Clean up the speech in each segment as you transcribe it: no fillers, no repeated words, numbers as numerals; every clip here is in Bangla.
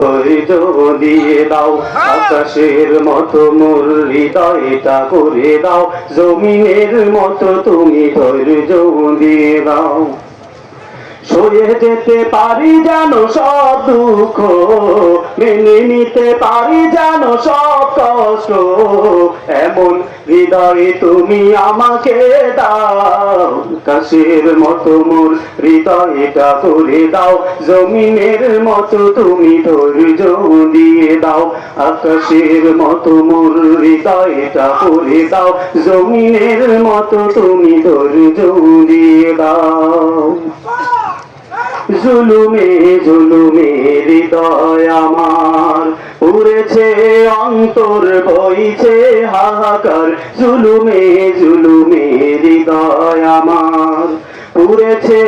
ধৈর্য দিয়ে দাও, আকাশের মতো মোর হৃদয়টা করে দাও, জমিনের মতো তুমি ধৈর্য দিয়ে দাও। সয়ে যেতে পারি জানো সব দুঃখ, মেনে নিতে পারি জানো সব কষ্ট, এমন হৃদয়ে তুমি আমাকে দাও। আকাশের মতো মোর হৃদয়টা করে দাও, জমিনের মতো তুমি ধৈর্য দিয়ে দাও। আকাশের মতো মোর হৃদয়টা করে দাও, জমিনের মতো তুমি ধৈর্য দিয়ে দাও। জুলুমে জুলুমে হৃদয় আমার উড়েছে, অন্তর বইছে হাহাকার। জুলুমে জুলুমে হৃদয় আমার উড়েছে,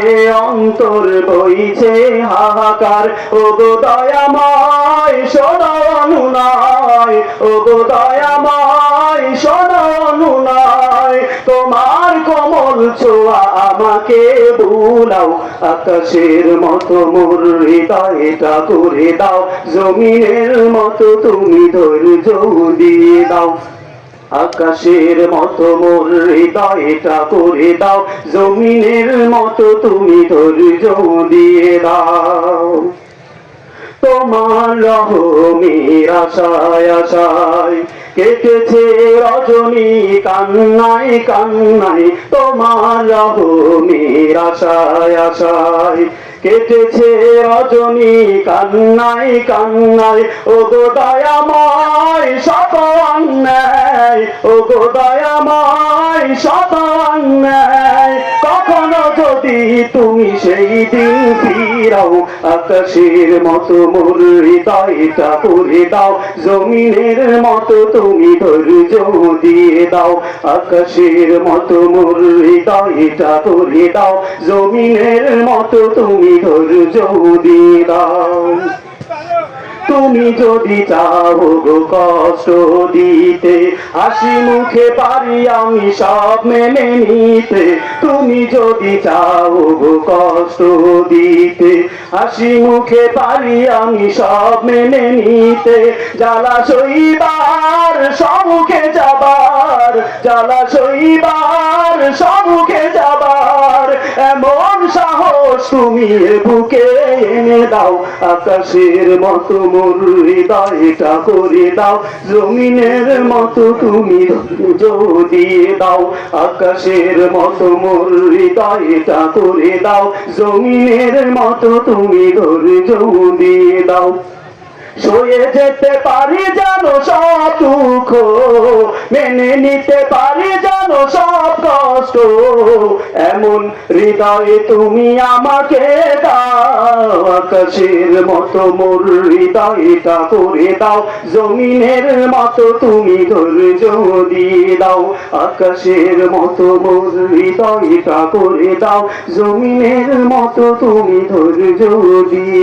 অন্তর বইছে হাহাকার। ও গো দয়াময় শোনো অনুনয়, ও গো দয়াময় শোনো অনুনয়, তোমার কোমল ছোঁয়া আমাকে বুলাও। আকাশের মতো মোর হৃদয়টা করে দাও, জমিনের মতো তুমি ধৈর্য দিয়ে দাও। আকাশের মতো মোর হৃদয়টা করে দাও, জমিনের মতো তুমি ধৈর্য দিয়ে দাও। তোমার রহমের আশায় আশায় কেটেছে রজনী কান্নায় কান্নায়, তোমার রহমের আশায় আশায় কেটেছে রজনী কান্নায় কান্নায়। ও গো দয়াময় শত অন্যায়, ও গো দয়াময় শত অন্যায়, কখনো যদি তুমি সেই দিন ফিরাও। আকাশের মতো মোর হৃদয়টা করে দাও, জমিনের মতো তুমি ধৈর্য দিয়ে দাও। আকাশের মতো মোর হৃদয়টা করে দাও, জমিনের মতো তুমি ধৈর্য দিয়ে দাও। তুমি যদি চাও গো কষ্ট দিতে, হাসি মুখে পারি আমি সব মেনে নিতে। তুমি যদি চাও গো কষ্ট দিতে, হাসি মুখে পারি আমি সব মেনে নিতে। জ্বালা সইবার সম্মুখে যাবার, জ্বালা সইবার সম্মুখে যাবার, এমন সাহস তুমি বুকে এনে দাও। আকাশের মতো মোর হৃদয়টা করে দাও, জমিনের মতো তুমি ধৈর্য দিয়ে দাও। আকাশের মতো মোর হৃদয়টা করে দাও, জমিনের মতো তুমি ধৈর্য দিয়ে দাও। সয়ে যেতে পারি জানো সব দুঃখ, মেনে নিতে পারি জানো সব কষ্ট, এমন হৃদয়ে তুমি আমাকে দাও। আকাশের মতো মোর হৃদয়টা করে দাও, জমিনের মতো তুমি ধৈর্য দিয়ে দাও। আকাশের মতো মোর হৃদয়টা করে দাও, জমিনের মতো তুমি ধৈর্য দিয়ে